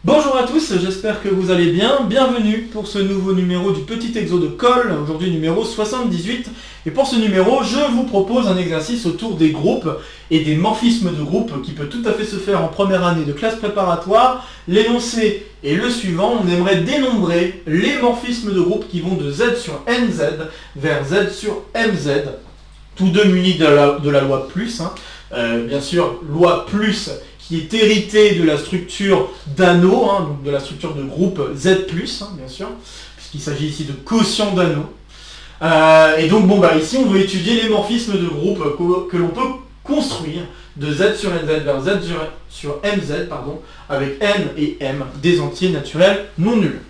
Bonjour à tous, j'espère que vous allez bien. Bienvenue pour ce nouveau numéro du petit exo de colle, aujourd'hui numéro 78. Et pour ce numéro, je vous propose un exercice autour des groupes et des morphismes de groupe qui peut tout à fait se faire en première année de classe préparatoire. L'énoncé est le suivant, on aimerait dénombrer les morphismes de groupe qui vont de Z sur NZ vers Z sur MZ, tous deux munis de la loi plus. Bien sûr, loi plus qui est hérité de la structure d'anneau, donc de la structure de groupe Z+, bien sûr, puisqu'il s'agit ici de quotient d'anneau. Et donc, ici, on veut étudier les morphismes de groupe que l'on peut construire de Z sur NZ vers Z sur MZ, avec N et M, des entiers naturels non nuls.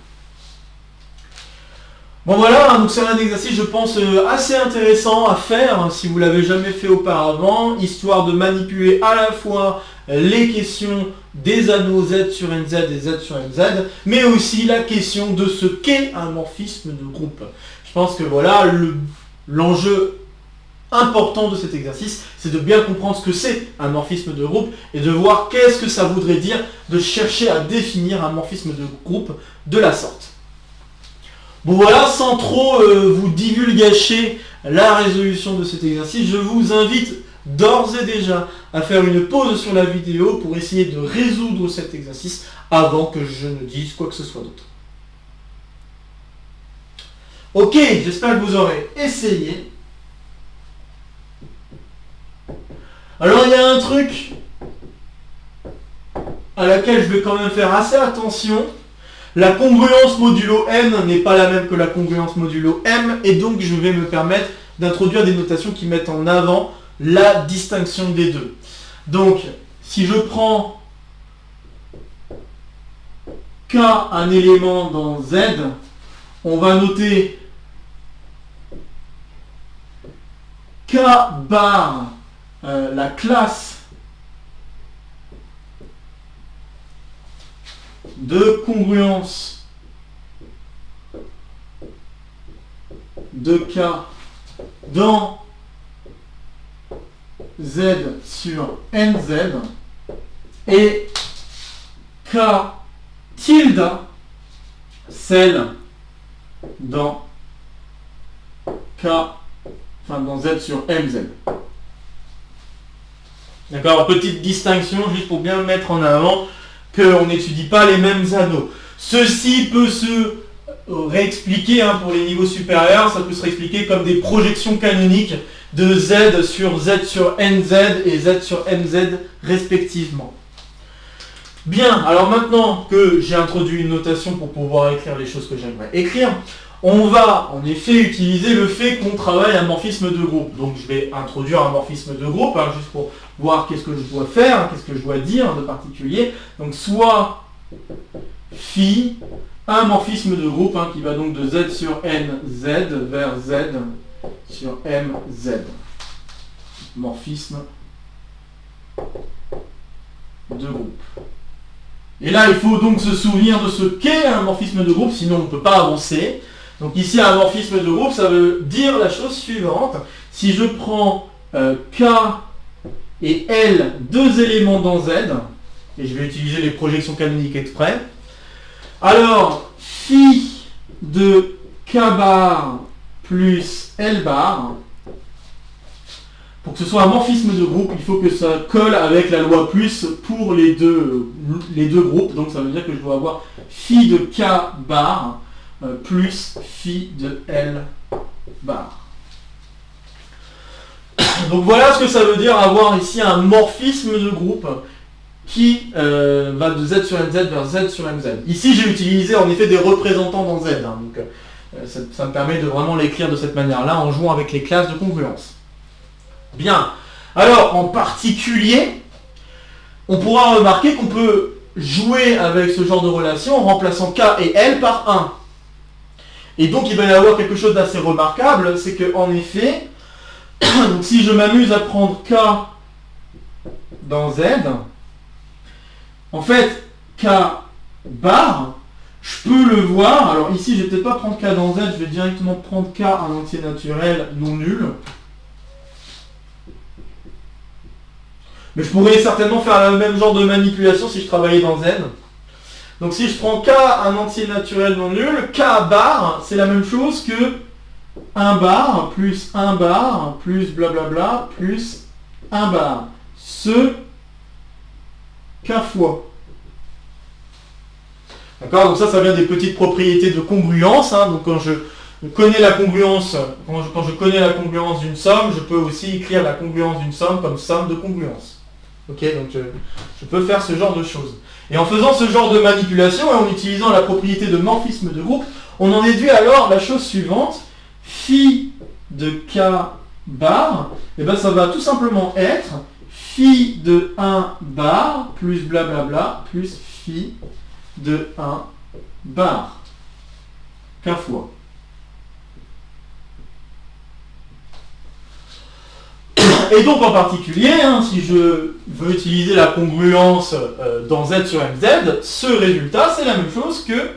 Bon voilà, donc c'est un exercice, je pense, assez intéressant à faire, si vous ne l'avez jamais fait auparavant, histoire de manipuler à la fois les questions des anneaux Z sur NZ et Z sur MZ, mais aussi la question de ce qu'est un morphisme de groupe. Je pense que voilà, l'enjeu important de cet exercice, c'est de bien comprendre ce que c'est un morphisme de groupe et de voir qu'est-ce que ça voudrait dire de chercher à définir un morphisme de groupe de la sorte. Bon voilà, sans trop vous divulgacher la résolution de cet exercice, je vous invite d'ores et déjà à faire une pause sur la vidéo pour essayer de résoudre cet exercice avant que je ne dise quoi que ce soit d'autre. Ok, j'espère que vous aurez essayé. Alors il y a un truc à laquelle je vais quand même faire assez attention. La congruence modulo n n'est pas la même que la congruence modulo m, et donc je vais me permettre d'introduire des notations qui mettent en avant la distinction des deux. Donc, si je prends K un élément dans Z, on va noter K bar la classe de congruence de K dans Z sur NZ et K tilde celle dans dans Z sur MZ. D'accord, petite distinction juste pour bien mettre en avant qu'on n'étudie pas les mêmes anneaux. Ceci peut se réexpliquer pour les niveaux supérieurs, ça peut se réexpliquer comme des projections canoniques de Z sur NZ et Z sur MZ respectivement. Bien, alors maintenant que j'ai introduit une notation pour pouvoir écrire les choses que j'aimerais écrire, on va en effet utiliser le fait qu'on travaille un morphisme de groupe. Donc je vais introduire un morphisme de groupe, juste pour voir qu'est-ce que je dois faire, qu'est-ce que je dois dire de particulier. Donc soit phi, un morphisme de groupe qui va donc de Z sur NZ vers Z sur MZ. Morphisme de groupe. Et là, il faut donc se souvenir de ce qu'est un morphisme de groupe, sinon on ne peut pas avancer. Donc ici, un morphisme de groupe, ça veut dire la chose suivante. Si je prends K et L, deux éléments dans Z, et je vais utiliser les projections canoniques exprès, alors phi de K bar plus L bar, pour que ce soit un morphisme de groupe, il faut que ça colle avec la loi plus pour les deux groupes. Donc ça veut dire que je dois avoir phi de K bar plus phi de L bar. Donc voilà ce que ça veut dire avoir ici un morphisme de groupe qui va de Z sur NZ vers Z sur MZ. Ici j'ai utilisé en effet des représentants dans Z, donc ça me permet de vraiment l'écrire de cette manière-là en jouant avec les classes de congruence. Bien, alors en particulier, on pourra remarquer qu'on peut jouer avec ce genre de relation en remplaçant K et L par 1. Et donc il va y avoir quelque chose d'assez remarquable, c'est que en effet, donc si je m'amuse à prendre K dans Z, en fait, K bar, je peux le voir, alors ici je vais peut-être pas prendre K dans Z, je vais directement prendre K un entier naturel non nul. Mais je pourrais certainement faire le même genre de manipulation si je travaillais dans Z. Donc si je prends K, un entier naturel non nul, K bar, c'est la même chose que 1 bar plus 1 bar plus blablabla plus 1 bar. Ce K fois. D'accord? Donc ça vient des petites propriétés de congruence. Hein. Donc quand je connais la congruence, quand je connais la congruence d'une somme, je peux aussi écrire la congruence d'une somme comme somme de congruence. Ok, donc je peux faire ce genre de choses. Et en faisant ce genre de manipulation et en utilisant la propriété de morphisme de groupe, on en déduit alors la chose suivante. Phi de K bar, et ben ça va tout simplement être phi de 1 bar plus blablabla plus phi de 1 bar. K fois. Et donc en particulier, hein, si je veux utiliser la congruence dans Z sur MZ, ce résultat c'est la même chose que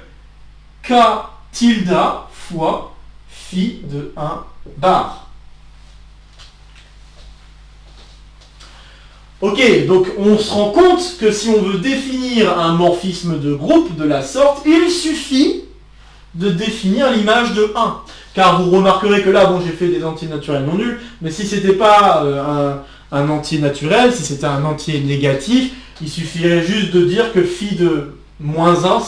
K tilde fois phi de 1 bar. Ok, donc on se rend compte que si on veut définir un morphisme de groupe de la sorte, il suffit de définir l'image de 1. Car vous remarquerez que là, bon, j'ai fait des entiers naturels non nuls, mais si c'était pas un entier naturel, si c'était un entier négatif, il suffirait juste de dire que phi de moins 1,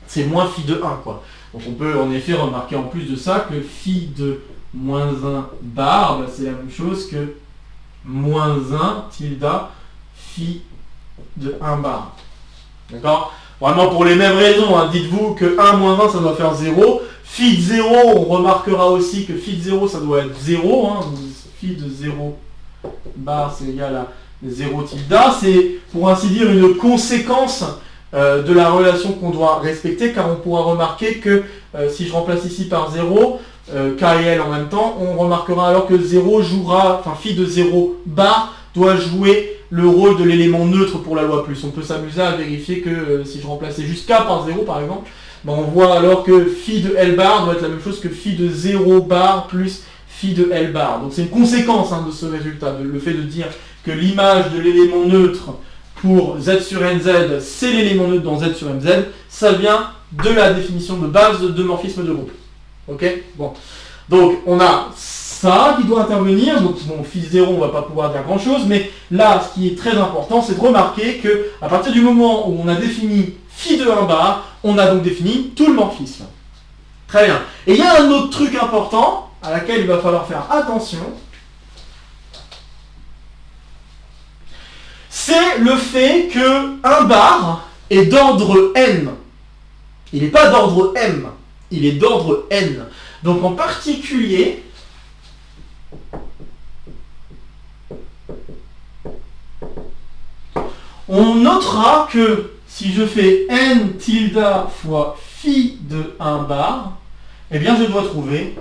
c'est moins phi de 1, quoi. Donc on peut en effet remarquer en plus de ça que phi de moins 1 bar, bah, c'est la même chose que moins 1 tilde phi de 1 bar. D'accord? Vraiment pour les mêmes raisons, hein. Dites-vous que 1 moins 1 ça doit faire 0. Phi de 0, on remarquera aussi que phi de 0 ça doit être 0. Hein. Phi de 0 bar c'est égal à 0 tilde. C'est pour ainsi dire une conséquence de la relation qu'on doit respecter, car on pourra remarquer que si je remplace ici par 0, K et L en même temps, on remarquera alors que 0 jouera, enfin phi de 0 bar doit jouer le rôle de l'élément neutre pour la loi plus. On peut s'amuser à vérifier que si je remplaçais juste K par 0 par exemple, ben on voit alors que phi de L bar doit être la même chose que phi de 0 bar plus phi de L bar. Donc c'est une conséquence hein, de ce résultat, le fait de dire que l'image de l'élément neutre pour Z sur NZ, c'est l'élément neutre dans Z sur MZ, ça vient de la définition de base de morphisme de groupe. Ok? Bon. Donc on a ça qui doit intervenir, donc bon, phi 0, on va pas pouvoir dire grand chose, mais là, ce qui est très important, c'est de remarquer que à partir du moment où on a défini phi de 1 bar, on a donc défini tout le morphisme. Très bien. Et il y a un autre truc important à laquelle il va falloir faire attention, c'est le fait que 1 bar est d'ordre n. Il n'est pas d'ordre m, il est d'ordre n. Donc en particulier, on notera que si je fais n tilde fois phi de 1 bar, eh bien je dois trouver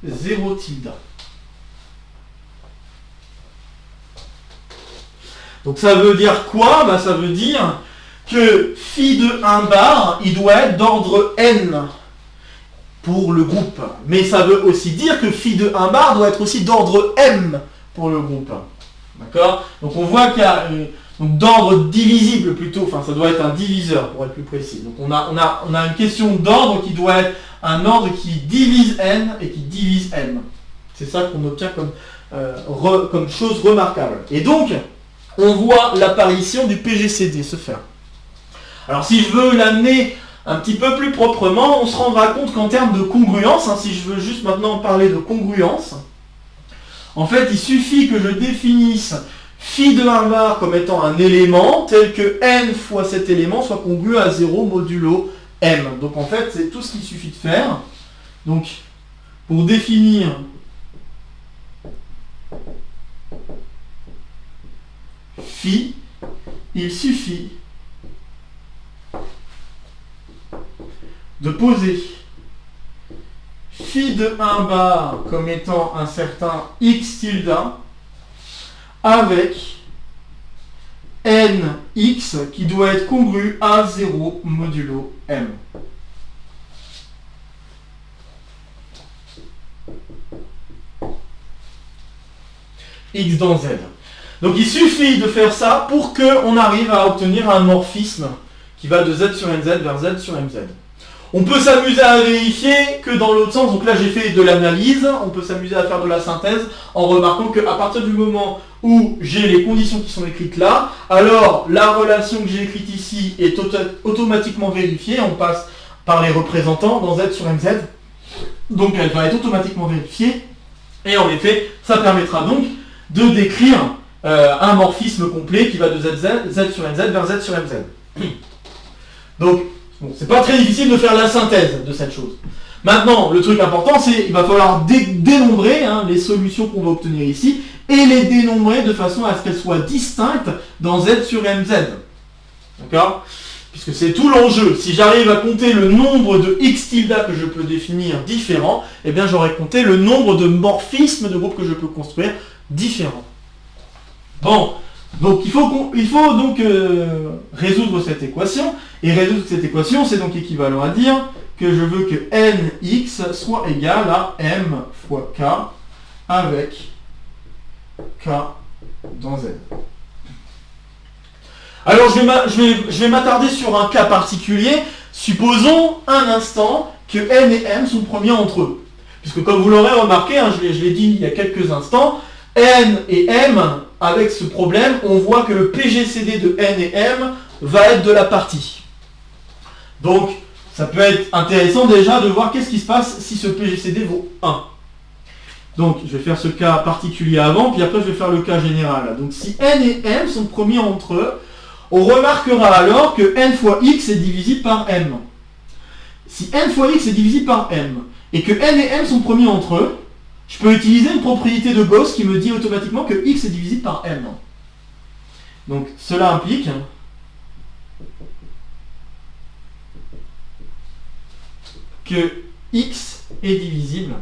0 tilde. Donc ça veut dire quoi? Ben, ça veut dire que phi de 1 bar, il doit être d'ordre n pour le groupe. Mais ça veut aussi dire que phi de 1 bar doit être aussi d'ordre m pour le groupe. D'accord? Donc on voit qu'il y a d'ordre divisible plutôt, enfin ça doit être un diviseur pour être plus précis. Donc on a une question d'ordre qui doit être un ordre qui divise n et qui divise m. C'est ça qu'on obtient comme chose remarquable. Et donc, on voit l'apparition du PGCD se faire. Alors si je veux l'amener un petit peu plus proprement, on se rendra compte qu'en termes de congruence, hein, si je veux juste maintenant parler de congruence, en fait il suffit que je définisse phi de 1 bar comme étant un élément tel que n fois cet élément soit congru à 0 modulo m. Donc en fait c'est tout ce qu'il suffit de faire. Donc pour définir phi, il suffit de poser phi de 1 bar comme étant un certain x tilde avec nx qui doit être congru à 0 modulo m. X dans Z. Donc il suffit de faire ça pour qu'on arrive à obtenir un morphisme qui va de z sur nz vers z sur mz. On peut s'amuser à vérifier que dans l'autre sens, donc là j'ai fait de l'analyse, on peut s'amuser à faire de la synthèse en remarquant qu'à partir du moment où j'ai les conditions qui sont écrites là, alors la relation que j'ai écrite ici est automatiquement vérifiée, on passe par les représentants dans z sur mz, donc elle va être automatiquement vérifiée, et en effet, ça permettra donc de décrire un morphisme complet qui va de z sur nz vers z sur mz. Donc, bon, c'est pas très difficile de faire la synthèse de cette chose. Maintenant, le truc important, c'est qu'il va falloir dénombrer les solutions qu'on va obtenir ici, et les dénombrer de façon à ce qu'elles soient distinctes dans z sur mz. D'accord ? Puisque c'est tout l'enjeu. Si j'arrive à compter le nombre de x tilde que je peux définir différents, eh bien j'aurai compté le nombre de morphismes de groupes que je peux construire différents. Bon, donc il faut donc résoudre cette équation. Et résoudre cette équation, c'est donc équivalent à dire que je veux que nx soit égal à m fois k avec k dans z. Alors je vais m'attarder sur un cas particulier. Supposons un instant que n et m sont premiers entre eux. Puisque comme vous l'aurez remarqué, je l'ai dit il y a quelques instants, n et m, avec ce problème, on voit que le PGCD de n et m va être de la partie. Donc ça peut être intéressant déjà de voir qu'est-ce qui se passe si ce PGCD vaut 1. Donc je vais faire ce cas particulier avant, puis après je vais faire le cas général. Donc si n et m sont premiers entre eux, on remarquera alors que n fois x est divisible par m. Si n fois x est divisible par m, et que n et m sont premiers entre eux, je peux utiliser une propriété de Gauss qui me dit automatiquement que x est divisible par m. Donc cela implique que x est divisible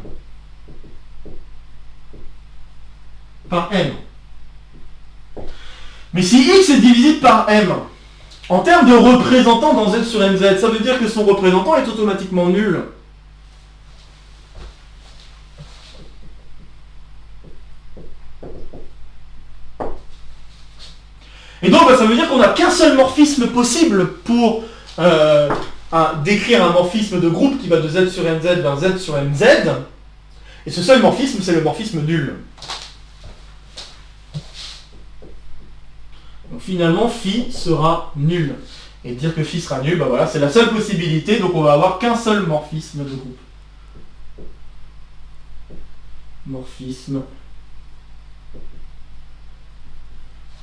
par m. Mais si x est divisible par m, en termes de représentant dans z sur mz, ça veut dire que son représentant est automatiquement nul. Et donc ça veut dire qu'on n'a qu'un seul morphisme possible pour décrire un morphisme de groupe qui va de z sur mz vers z sur mz. Et ce seul morphisme, c'est le morphisme nul. Donc finalement, phi sera nul. Et dire que phi sera nul, voilà, c'est la seule possibilité, donc on va avoir qu'un seul morphisme de groupe. Morphisme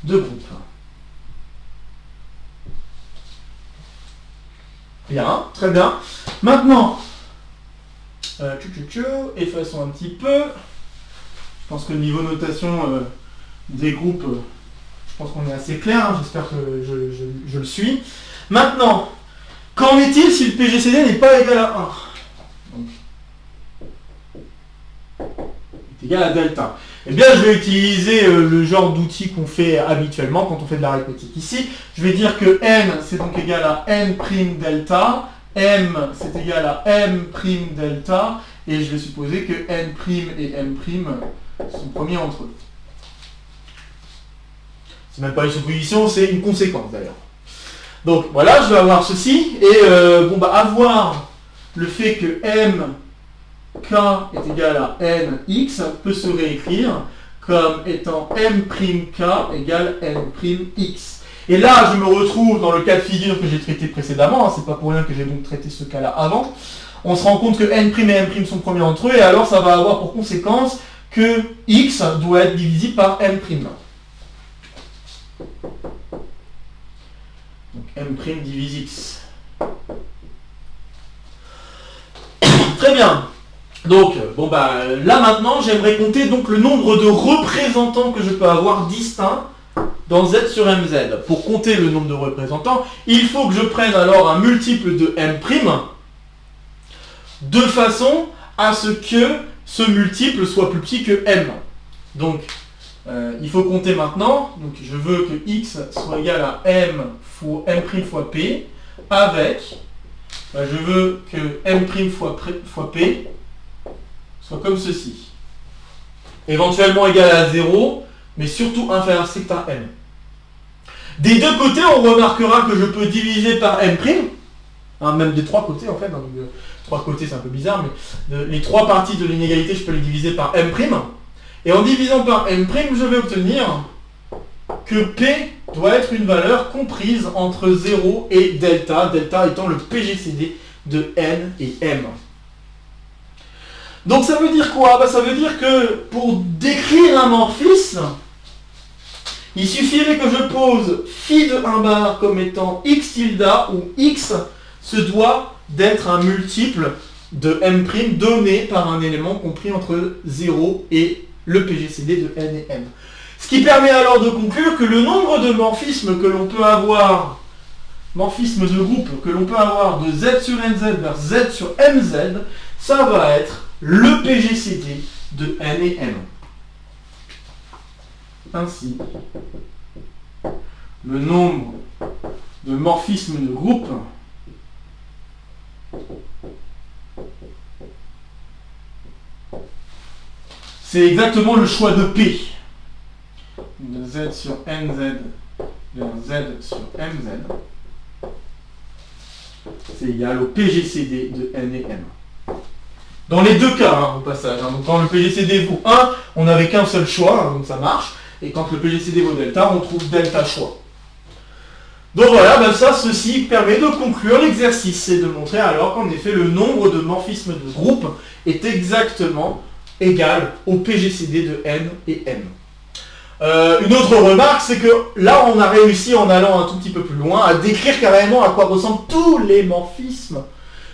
de groupe. Bien, très bien. Maintenant, effaçons un petit peu. Je pense que le niveau notation des groupes, je pense qu'on est assez clair, j'espère que je le suis. Maintenant, qu'en est-il si le PGCD n'est pas égal à 1 ? Donc, est égal à delta. Eh bien, je vais utiliser le genre d'outil qu'on fait habituellement quand on fait de l'arithmétique ici. Je vais dire que n, c'est donc égal à n' delta, m, c'est égal à m' delta, et je vais supposer que n' et m' sont premiers entre eux. C'est même pas une supposition, c'est une conséquence d'ailleurs. Donc voilà, je vais avoir ceci, et avoir le fait que m k est égal à nx peut se réécrire comme étant m'k égale n'x. Et là, je me retrouve dans le cas de figure que j'ai traité précédemment, c'est pas pour rien que j'ai donc traité ce cas-là avant. On se rend compte que n' et m' sont premiers entre eux, et alors ça va avoir pour conséquence que x doit être divisible par m'. Donc m' divise x. Très bien. Donc, là maintenant, j'aimerais compter donc le nombre de représentants que je peux avoir distincts dans z sur mz. Pour compter le nombre de représentants, il faut que je prenne alors un multiple de m', de façon à ce que ce multiple soit plus petit que m. Donc, il faut compter maintenant. Donc, je veux que x soit égal à m' fois p, avec, je veux que m' fois p soit comme ceci. Éventuellement égal à 0, mais surtout inférieur strict à m. Des deux côtés, on remarquera que je peux diviser par m', hein, même des trois côtés en fait, hein, donc, trois côtés c'est un peu bizarre, mais les trois parties de l'inégalité, je peux les diviser par m', et en divisant par m', je vais obtenir que P doit être une valeur comprise entre 0 et delta, delta étant le PGCD de N et M. Donc ça veut dire quoi? Ça veut dire que pour décrire un morphisme, il suffirait que je pose phi de 1 bar comme étant x tilde, où x se doit d'être un multiple de m' donné par un élément compris entre 0 et le PGCD de N et M. Ce qui permet alors de conclure que le nombre de morphismes que l'on peut avoir, morphismes de groupe que l'on peut avoir de z sur nz vers z sur mz, ça va être le PGCD de N et M. Ainsi, le nombre de morphismes de groupe c'est exactement le choix de P. De z sur nz vers z sur mz, c'est égal au PGCD de N et M. Dans les deux cas, hein, au passage. Hein. Donc quand le PGCD vaut 1, on n'avait qu'un seul choix, hein, donc ça marche. Et quand le PGCD vaut delta, on trouve delta choix. Donc voilà, ceci permet de conclure l'exercice et de montrer alors qu'en effet le nombre de morphismes de groupe est exactement égal au PGCD de N et M. Une autre remarque, c'est que là on a réussi en allant un tout petit peu plus loin à décrire carrément à quoi ressemblent tous les morphismes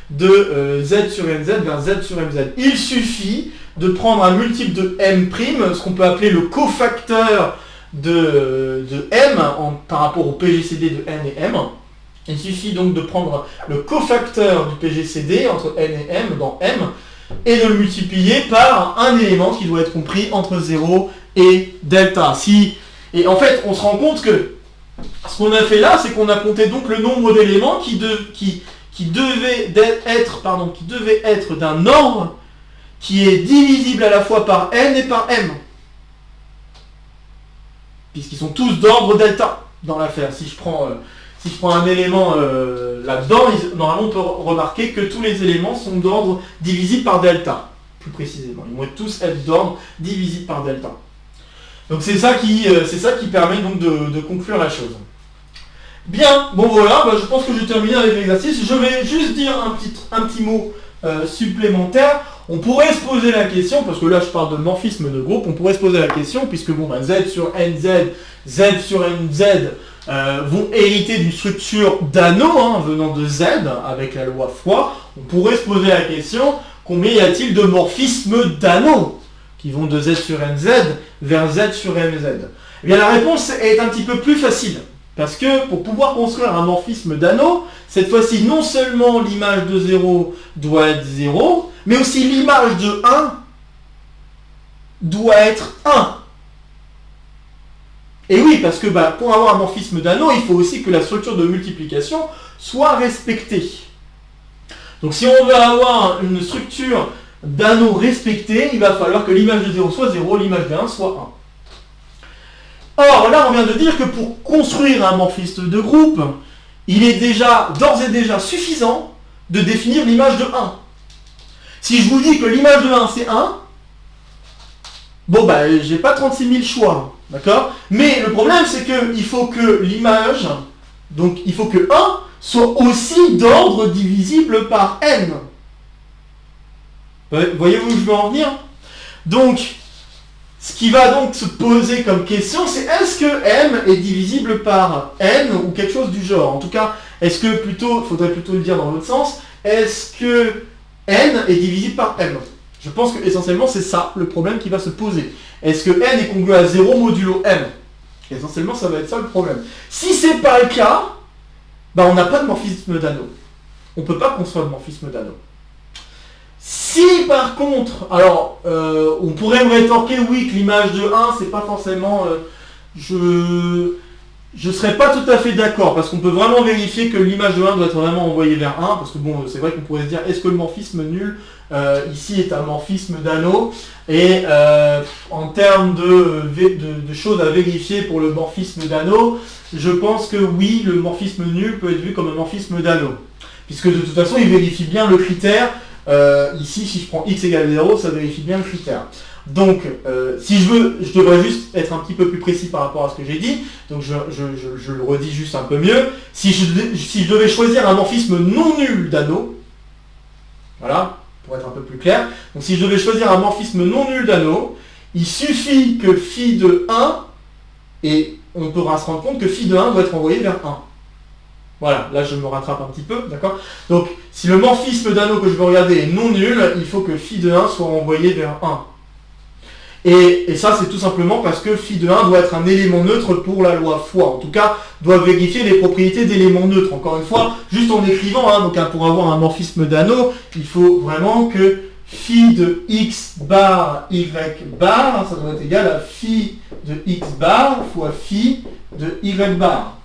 de z sur nz vers z sur mz. Il suffit de prendre un multiple de m', ce qu'on peut appeler le cofacteur de m par rapport au PGCD de n et m. Il suffit donc de prendre le cofacteur du PGCD entre n et m dans m et de le multiplier par un élément qui doit être compris entre 0 et delta. Et en fait, on se rend compte que ce qu'on a fait là, c'est qu'on a compté donc le nombre d'éléments qui devait être d'un ordre qui est divisible à la fois par n et par m. Puisqu'ils sont tous d'ordre delta dans l'affaire. Si je prends un élément là-dedans, normalement on peut remarquer que tous les éléments sont d'ordre divisible par delta. Plus précisément, ils vont tous être d'ordre divisible par delta. Donc c'est ça qui permet donc de conclure la chose. Bien, bon voilà, je pense que j'ai terminé avec l'exercice. Je vais juste dire un petit mot supplémentaire. On pourrait se poser la question, parce que là je parle de morphisme de groupe, on pourrait se poser la question, puisque z sur nz, z sur nz vont hériter d'une structure d'anneau venant de z, avec la loi fois, on pourrait se poser la question, combien y a-t-il de morphismes d'anneaux qui vont de z sur nz vers z sur mz? Eh bien la réponse est un petit peu plus facile. Parce que pour pouvoir construire un morphisme d'anneau, cette fois-ci, non seulement l'image de 0 doit être 0, mais aussi l'image de 1 doit être 1. Et oui, parce que pour avoir un morphisme d'anneau, il faut aussi que la structure de multiplication soit respectée. Donc si on veut avoir une structure d'anneau respectée, il va falloir que l'image de 0 soit 0, l'image de 1 soit 1. Or, là, on vient de dire que pour construire un morphisme de groupe, il est d'ores et déjà suffisant de définir l'image de 1. Si je vous dis que l'image de 1, c'est 1, j'ai pas 36 000 choix, d'accord? Mais le problème, c'est qu'il faut que l'image, donc il faut que 1 soit aussi d'ordre divisible par n. Voyez-vous où je veux en venir? Donc, ce qui va donc se poser comme question, c'est est-ce que m est divisible par n ou quelque chose du genre? En tout cas, faudrait plutôt le dire dans l'autre sens, est-ce que n est divisible par m? Je pense que essentiellement c'est ça le problème qui va se poser. Est-ce que n est congruent à 0 modulo m? Essentiellement ça va être ça le problème. Si c'est pas le cas, on n'a pas de morphisme d'anneau. On ne peut pas construire de morphisme d'anneau. Si par contre, on pourrait me rétorquer oui que l'image de 1 c'est pas forcément, je serais pas tout à fait d'accord parce qu'on peut vraiment vérifier que l'image de 1 doit être vraiment envoyée vers 1 parce que c'est vrai qu'on pourrait se dire est-ce que le morphisme nul ici est un morphisme d'anneau. Et en termes de choses à vérifier pour le morphisme d'anneau, je pense que oui, le morphisme nul peut être vu comme un morphisme d'anneau. Puisque de toute façon, il vérifie bien le critère. Ici, si je prends x égale 0, ça vérifie bien le critère. Donc, si je devrais juste être un petit peu plus précis par rapport à ce que j'ai dit. Donc, je le redis juste un peu mieux. Si je devais choisir un morphisme non nul d'anneau, voilà, pour être un peu plus clair. Donc, si je devais choisir un morphisme non nul d'anneau, il suffit que phi de 1, et on pourra se rendre compte que phi de 1 doit être envoyé vers 1. Voilà, là je me rattrape un petit peu, d'accord? Donc, si le morphisme d'anneau que je veux regarder est non nul, il faut que phi de 1 soit envoyé vers 1. Et ça, c'est tout simplement parce que phi de 1 doit être un élément neutre pour la loi fois. En tout cas, doit vérifier les propriétés d'éléments neutres. Encore une fois, juste en écrivant, donc pour avoir un morphisme d'anneau, il faut vraiment que phi de x bar y bar, ça doit être égal à phi de x bar fois phi de y bar.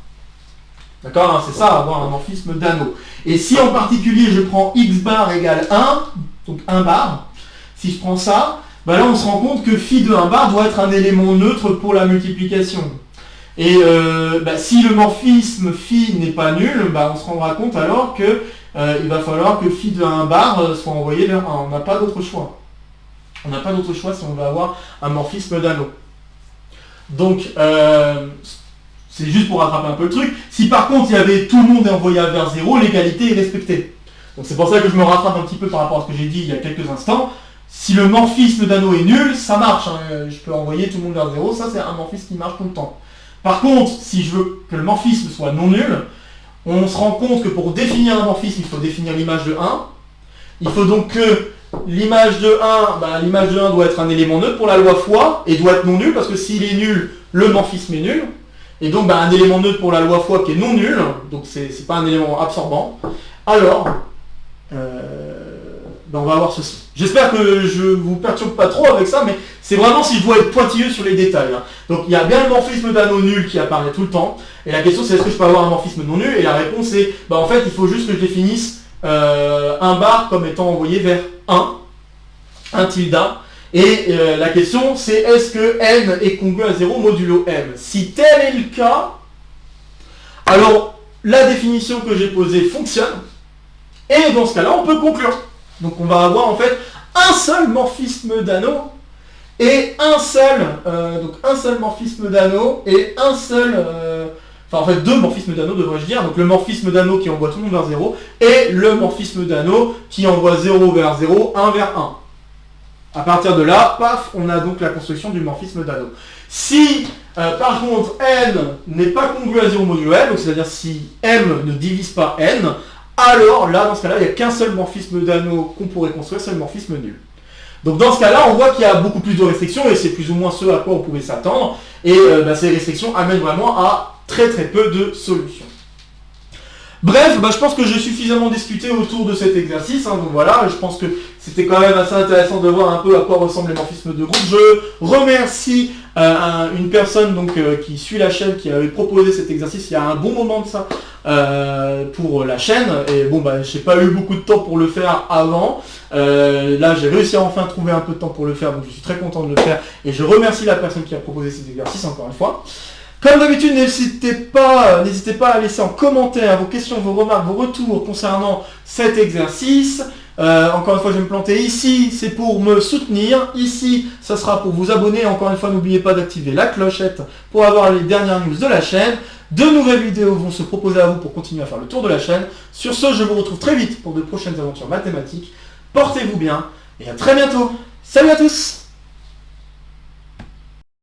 D'accord, c'est ça, avoir un morphisme d'anneau. Et si en particulier je prends x bar égale 1, donc 1 bar, si je prends ça, là on se rend compte que phi de 1 bar doit être un élément neutre pour la multiplication. Et si le morphisme phi n'est pas nul, on se rendra compte alors que il va falloir que phi de 1 bar soit envoyé vers 1. On n'a pas d'autre choix. On n'a pas d'autre choix si on veut avoir un morphisme d'anneau. Donc, c'est juste pour rattraper un peu le truc. Si par contre, il y avait tout le monde est envoyé vers 0, l'égalité est respectée. Donc c'est pour ça que je me rattrape un petit peu par rapport à ce que j'ai dit il y a quelques instants. Si le morphisme d'anneau est nul, ça marche. Je peux envoyer tout le monde vers 0, ça c'est un morphisme qui marche tout le temps. Par contre, si je veux que le morphisme soit non nul, on se rend compte que pour définir un morphisme, il faut définir l'image de 1. Il faut donc que l'image de 1, l'image de 1 doit être un élément neutre pour la loi fois, et doit être non nul, parce que s'il est nul, le morphisme est nul. Et donc un élément neutre pour la loi fois qui est non nul, donc c'est pas un élément absorbant, alors on va avoir ceci. J'espère que je vous perturbe pas trop avec ça, mais c'est vraiment si je dois être pointilleux sur les détails. Donc il y a bien le morphisme d'anneau nul qui apparaît tout le temps, et la question c'est est-ce que je peux avoir un morphisme non nul, et la réponse est, en fait il faut juste que je définisse un bar comme étant envoyé vers 1 tilde, et la question c'est est-ce que n est congru à 0 modulo m. Si tel est le cas, alors la définition que j'ai posée fonctionne, et dans ce cas-là on peut conclure. Donc on va avoir en fait un seul morphisme d'anneau et un seul morphisme d'anneau et un seul deux morphismes d'anneau devrais-je dire. Donc le morphisme d'anneau qui envoie tout le monde vers 0 et le morphisme d'anneau qui envoie 0 vers 0, 1 vers 1. À partir de là, paf, on a donc la construction du morphisme d'anneau. Si par contre n n'est pas congru à 0 modulo n, donc c'est-à-dire si m ne divise pas n, alors là, dans ce cas-là, il n'y a qu'un seul morphisme d'anneau qu'on pourrait construire, c'est le morphisme nul. Donc dans ce cas-là, on voit qu'il y a beaucoup plus de restrictions, et c'est plus ou moins ce à quoi on pouvait s'attendre, et ces restrictions amènent vraiment à très très peu de solutions. Bref, je pense que j'ai suffisamment discuté autour de cet exercice, donc voilà, je pense que c'était quand même assez intéressant de voir un peu à quoi ressemblent les morphismes de groupe. Je remercie une personne qui suit la chaîne, qui avait proposé cet exercice il y a un bon moment de ça pour la chaîne, et j'ai pas eu beaucoup de temps pour le faire avant. Là j'ai réussi à enfin trouver un peu de temps pour le faire, donc je suis très content de le faire, et je remercie la personne qui a proposé cet exercice encore une fois. Comme d'habitude, n'hésitez pas à laisser en commentaire vos questions, vos remarques, vos retours concernant cet exercice. Encore une fois, je vais me planter. Ici, c'est pour me soutenir. Ici, ça sera pour vous abonner. Encore une fois, n'oubliez pas d'activer la clochette pour avoir les dernières news de la chaîne. De nouvelles vidéos vont se proposer à vous pour continuer à faire le tour de la chaîne. Sur ce, je vous retrouve très vite pour de prochaines aventures mathématiques. Portez-vous bien et à très bientôt. Salut à tous!